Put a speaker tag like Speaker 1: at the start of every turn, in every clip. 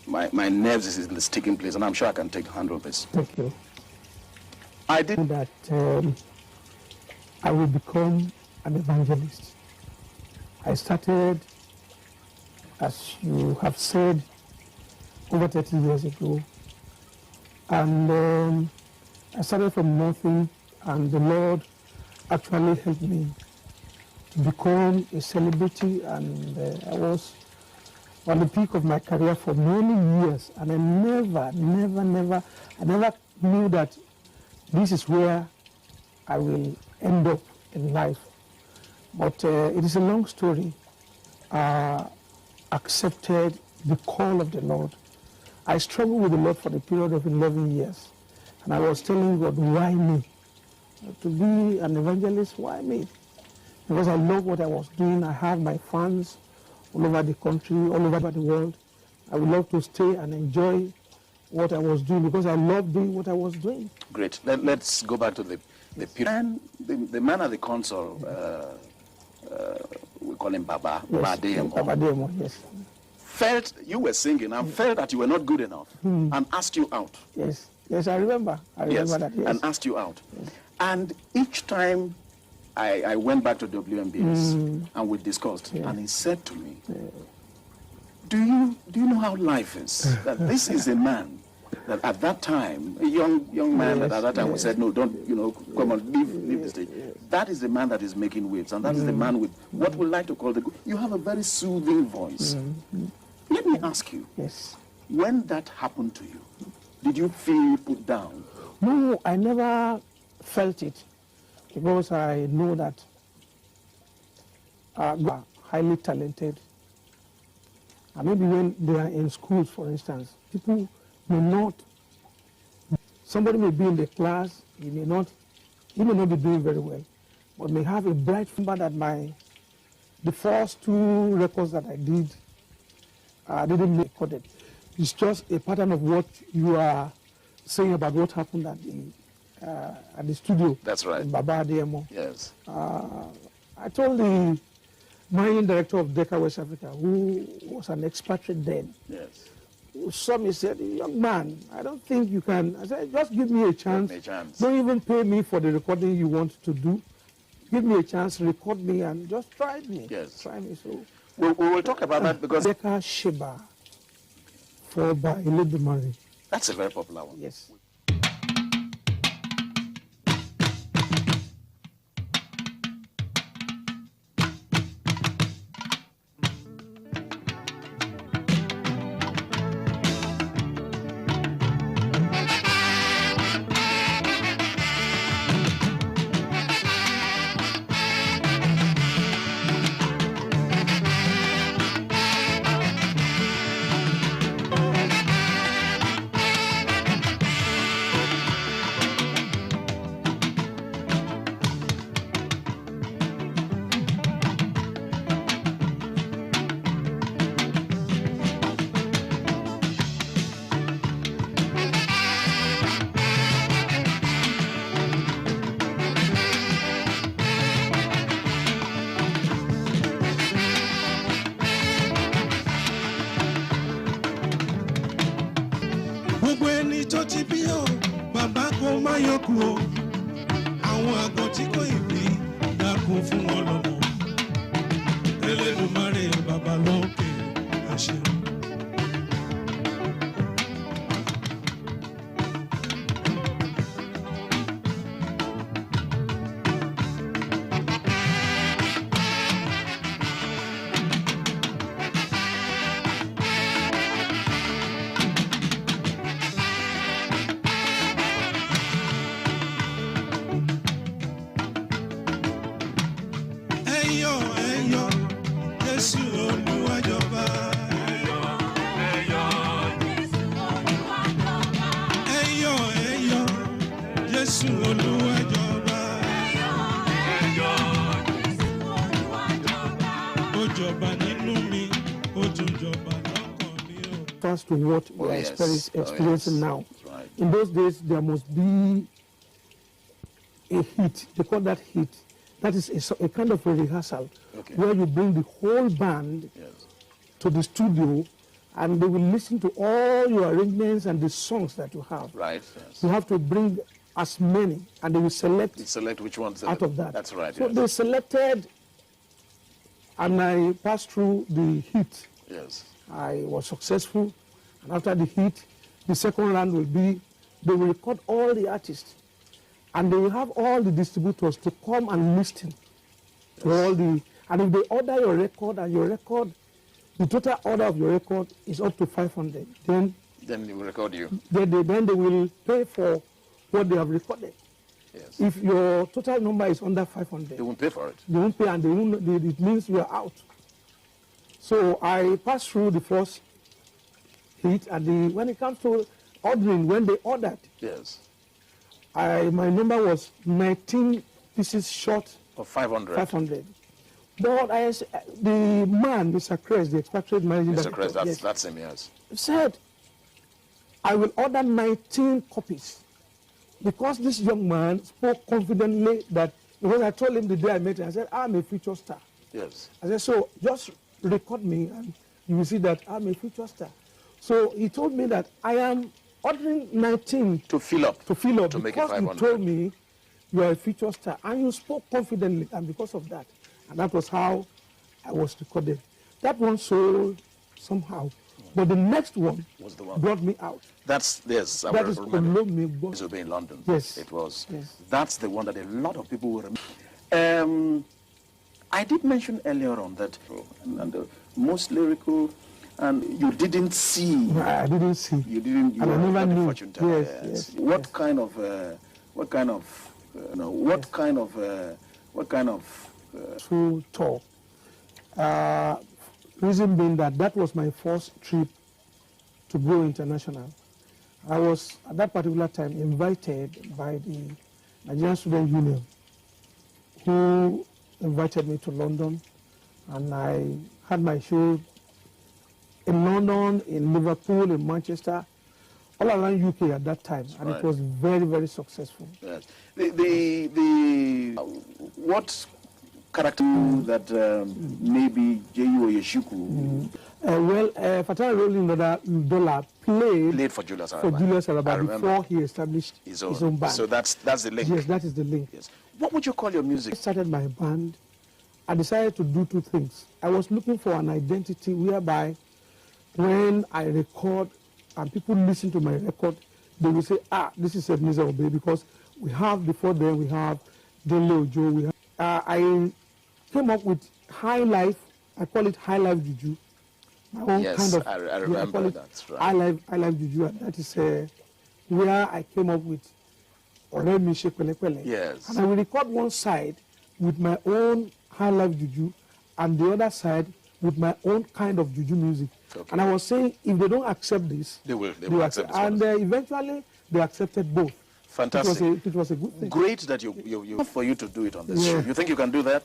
Speaker 1: my nerves is in the sticking place, and I'm sure I can handle this.
Speaker 2: Thank you.
Speaker 1: I did
Speaker 2: that I will become an evangelist. I started, as you have said, over 30 years ago. And I started from nothing, and the Lord actually helped me to become a celebrity, and I was on the peak of my career for many years, and I never knew that this is where I will end up in life. But it is a long story. Accepted the call of the Lord. I struggled with the Lord for the period of 11 years. And I was telling God, why me? To be an evangelist, why me? Because I love what I was doing. I have my fans all over the country, all over the world. I would love to stay and enjoy what I was doing because I love doing what I was doing.
Speaker 1: Great. Let's go back to the period. The man at the console, we call him Baba.
Speaker 2: Yes,
Speaker 1: Baba Demo.
Speaker 2: Baba Demo, yes.
Speaker 1: Felt you were singing and felt that you were not good enough and asked you out.
Speaker 2: Yes, yes, I remember. I remember that, yes.
Speaker 1: And asked you out.
Speaker 2: Yes.
Speaker 1: And each time I went back to WMBS and we discussed, and he said to me, do you know how life is? That this is a man that at that time, a young man at that time, we said, no, don't, come on, leave the stage. That is the man that is making waves, and that is the man with what we like to call you have a very soothing voice. Let me ask you, when that happened to you, did you feel put down?
Speaker 2: No, I never felt it, because I know that you are highly talented. And maybe when they are in schools, for instance, people may not, somebody may be in the class, he may not be doing very well, but may have a bright future. That the first 2 records that I did, didn't make recorded. It's just a pattern of what you are saying about what happened at the studio.
Speaker 1: That's right.
Speaker 2: In Baba Demo.
Speaker 1: Yes.
Speaker 2: I told the managing director of Decca West Africa, who was an expatriate then, who saw me, said, young man, I don't think you can. I said, just give me a chance.
Speaker 1: Give me a chance.
Speaker 2: Don't even pay me for the recording you want to do. Give me a chance, record me, and just try me.
Speaker 1: Yes.
Speaker 2: Try me. So
Speaker 1: we will talk about that because
Speaker 2: Decca Sheba for by Ebenezer.
Speaker 1: That's a very popular one.
Speaker 2: Yes. To what we are experiencing now.
Speaker 1: Right.
Speaker 2: In those days, there must be a heat. They call that heat. That is a kind of a rehearsal where you bring the whole band to the studio and they will listen to all your arrangements and the songs that you have.
Speaker 1: Right. Yes.
Speaker 2: You have to bring as many, and they will select.
Speaker 1: Select which ones
Speaker 2: out of that.
Speaker 1: That's right.
Speaker 2: So
Speaker 1: yes.
Speaker 2: they selected, and I passed through the heat.
Speaker 1: Yes.
Speaker 2: I was successful, and after the heat, the second round will be, they will record all the artists, and they will have all the distributors to come and listen to all the, and if they order your record, and your record, the total order of your record is up to 500, then
Speaker 1: they will record you.
Speaker 2: Then they will pay for what they have recorded.
Speaker 1: Yes.
Speaker 2: If your total number is under 500,
Speaker 1: they won't pay for it.
Speaker 2: They won't pay, and it means you are out. So I passed through the first heat, and when it comes to ordering, when they ordered,
Speaker 1: yes,
Speaker 2: my number was 19 pieces short
Speaker 1: of 500.
Speaker 2: 500. But the man, Mr. Kress, the expatriate managing
Speaker 1: director,
Speaker 2: director,
Speaker 1: Kress, that's him, yes,
Speaker 2: said, I will order 19 copies. Because this young man spoke confidently that, because I told him the day I met him, I said, I'm a future star.
Speaker 1: Yes.
Speaker 2: I said, so just record me and you will see that I'm a future star. So he told me that I am ordering 19
Speaker 1: to fill up,
Speaker 2: to make it 500. You told me you are a future star, and you spoke confidently, and because of that, and that was how I was recorded. That one sold somehow, but the next one
Speaker 1: was the one
Speaker 2: brought me out.
Speaker 1: That's yes.
Speaker 2: That is
Speaker 1: Ebenezer Obey in London.
Speaker 2: Yes,
Speaker 1: it was.
Speaker 2: Yes.
Speaker 1: That's the one that a lot of people will remember. I did mention earlier on that, and the most lyrical, and you didn't see.
Speaker 2: No, I didn't see.
Speaker 1: You didn't. You
Speaker 2: and I never knew.
Speaker 1: Fortune teller.
Speaker 2: Yes.
Speaker 1: What kind of
Speaker 2: through tour. Reason being that was my first trip to go international. I was at that particular time invited by the Nigerian Student Union, who invited me to London, and I had my show in London, in Liverpool, in Manchester, all around UK at that time, and it was very, very successful.
Speaker 1: Yes. What character that maybe J.U. Oyeshuku?
Speaker 2: Fatah Rolling Dollar played
Speaker 1: for Julius Araba,
Speaker 2: before he established his own band.
Speaker 1: So that's the link.
Speaker 2: Yes, that is the link.
Speaker 1: Yes. What would you call your music?
Speaker 2: I started my band. I decided to do two things. I was looking for an identity whereby when I record and people listen to my record, they will say, this is Ebenezer Obey, because we have, before then, we have Dele Ojo. I came up with High Life. I call it High Life Juju. My own kind of,
Speaker 1: I remember that.
Speaker 2: Right. High Life Juju, and that is where I came up with Ore Mi Se Pele Pele.
Speaker 1: Yes.
Speaker 2: And I will record one side with my own High Life Juju, and the other side with my own kind of Juju music. Okay. And I was saying, if they don't accept this,
Speaker 1: they will accept this.
Speaker 2: And eventually, they accepted both.
Speaker 1: Fantastic.
Speaker 2: It was a good thing.
Speaker 1: Great that for you to do it on this show. You think you can do that?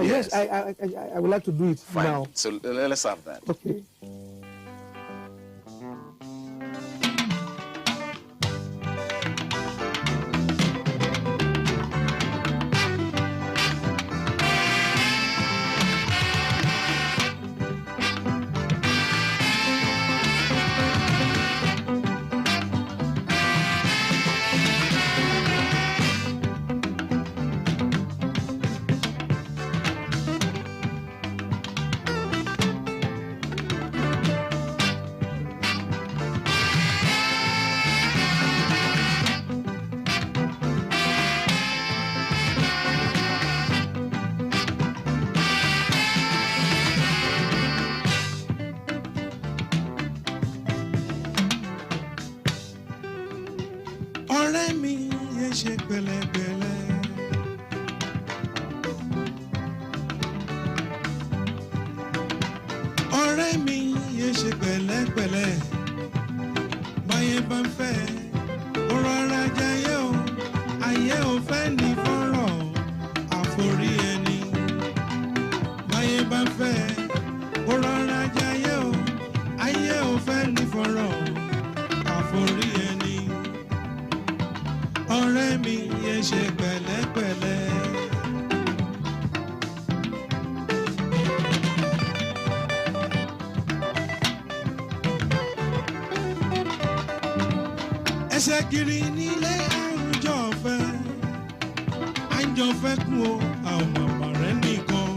Speaker 2: Yes, I would like to do it now.
Speaker 1: So let's have that.
Speaker 2: Okay.
Speaker 3: Ọ̀rẹ́ mi yé ṣe pẹ̀lẹ́pẹ̀lẹ́. Ọ̀rẹ́ mi yé ṣe pẹ̀lẹ́pẹ̀lẹ́. Báyé bá ń fẹ́, ó rọra jayé o. Ayé ò fẹ́ ní fọ́rọ̀ àforí ẹni. Báyé bá ń fẹ́, ó rọra jayé o. Ayé ò fẹ́ ní fọ́rọ̀ àforí ẹni. Ọ̀rẹ́ mi yé ṣe pẹ̀lẹ́pẹ̀lẹ́. ẹsẹ̀ kiri nílé àwùjọ fẹ́ àjọ fẹ́ kú o àwọn bàbá rẹ̀ nìkan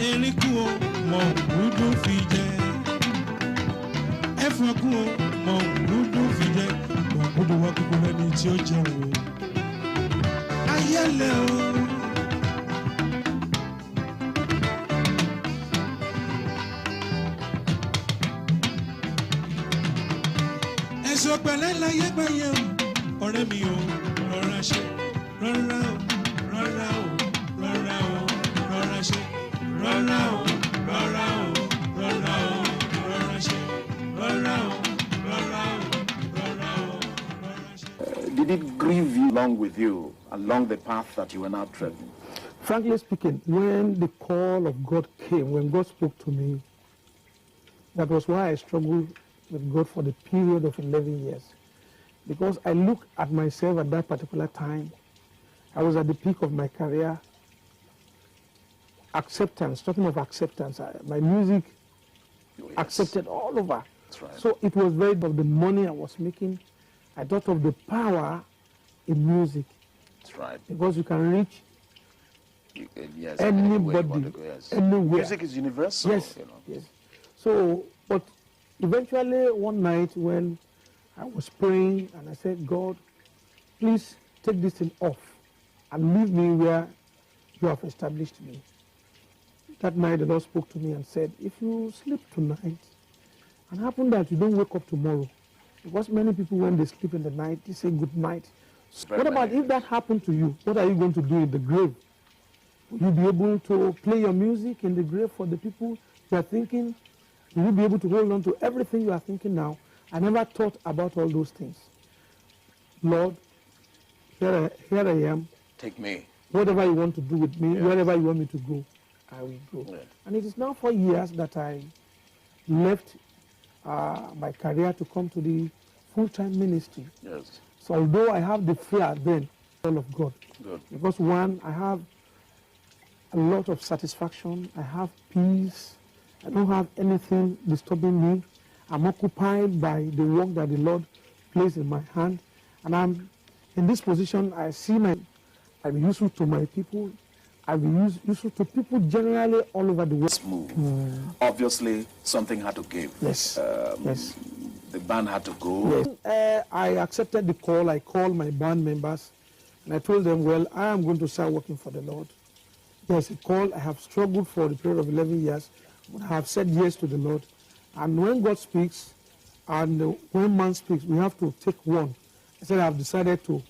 Speaker 3: erin kú o mọ òwúdú fi jẹ ẹ̀fọn kú o mọ òwúdú fi jẹ mọ òwúdú wá kúkú lẹ́ni tí ó jẹun o ayẹlẹ o. ẹ̀sọ́ pẹ̀lẹ́ láyé gbẹ̀yẹ̀ o ọ̀rẹ́ mi o rọra ṣe rọra o rọra o rọra o rọra ṣe rọra o rọra o rọra o rọra ṣe rọra o rọra o rọra o rọra ṣe.
Speaker 1: Did it grieve you along with you along the path that you were now treading?
Speaker 2: Frankly speaking, when the call of God came, when God spoke to me, that was why I struggled with God for the period of 11 years. Because I look at myself at that particular time, I was at the peak of my career. Acceptance, talking of acceptance, my music accepted all over.
Speaker 1: That's right.
Speaker 2: So it was very of the money I was making. I thought of the power in music.
Speaker 1: That's right.
Speaker 2: Because you can reach
Speaker 1: Yes,
Speaker 2: anybody, anywhere.
Speaker 1: Music is universal.
Speaker 2: Yes,
Speaker 1: you know.
Speaker 2: yes. So, but eventually one night when I was praying and I said, God, please take this thing off and leave me where you have established me. That night the Lord spoke to me and said, if you sleep tonight and happen that you don't wake up tomorrow, because many people when they sleep in the night, they say good night. What about if that happened to you? What are you going to do in the grave? Will you be able to play your music in the grave for the people you are thinking? Will you be able to hold on to everything you are thinking now? I never thought about all those things. Lord, here I am.
Speaker 1: Take me.
Speaker 2: Whatever you want to do with me,
Speaker 1: Yes.
Speaker 2: wherever you want me to go, I will go.
Speaker 1: Yes.
Speaker 2: And it is now 4 years that I left my career to come to the full-time ministry.
Speaker 1: Yes.
Speaker 2: So although I have the fear then, all of God.
Speaker 1: Good.
Speaker 2: Because one, I have a lot of satisfaction. I have peace. I don't have anything disturbing me. I'm occupied by the work that the Lord placed in my hand. And I'm in this position, I see I'm useful to my people. I'll be useful to people generally all over the world.
Speaker 1: Smooth. Obviously, something had to give.
Speaker 2: Yes. Yes.
Speaker 1: The band had to go.
Speaker 2: Yes. I accepted the call. I called my band members and I told them, well, I am going to start working for the Lord. There's a call. I have struggled for the period of 11 years, but I have said yes to the Lord. And when God speaks and when man speaks, we have to take one. I said, I have decided to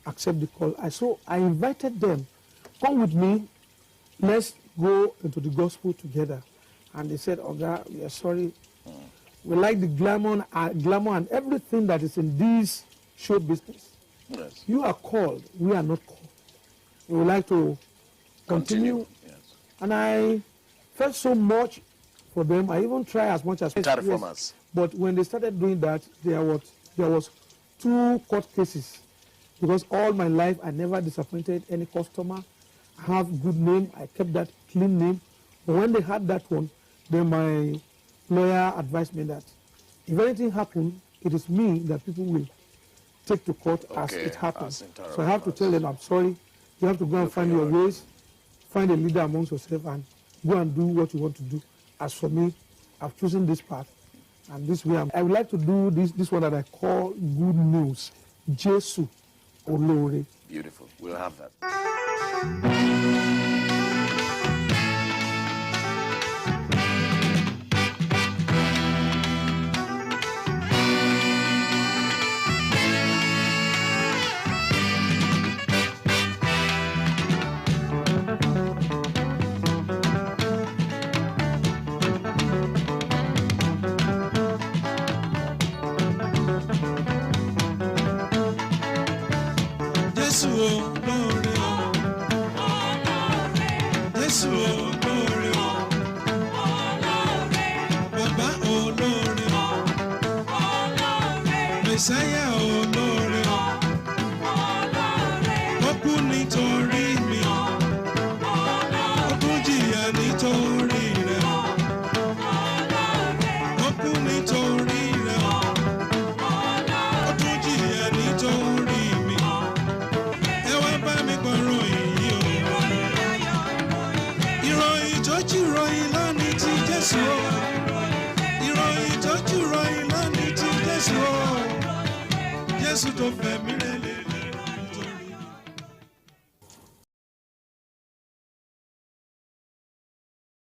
Speaker 2: accept the call. So I invited them, come with me, let's go into the gospel together. And they said, Oga, we are sorry. We like the glamour and everything that is in this show business.
Speaker 1: Yes.
Speaker 2: You are called, we are not called. We would like to continue.
Speaker 1: Yes.
Speaker 2: And I felt so much for them. I even tried as much as possible. But when they started doing that, there was 2 court cases. Because all my life, I never disappointed any customer. I have good name. I kept that clean name. But when they had that one, then my lawyer advised me that if anything happened, it is me that people will take to court as it happens. So I have to tell them, I'm sorry. You have to go and find your ways, find a leader amongst yourself, and go and do what you want to do. As for me, I've chosen this path, and this way I would like to do this one that I call good news. Jesu Olore.
Speaker 1: Beautiful. We'll have that.
Speaker 3: Mẹ̀sáyà olóore ó kú nítorí mi ó tún jìyà nítorí rẹ̀ ó kú nítorí rẹ̀ Jésù o, Jésù tó fẹ́ mi rẹ̀.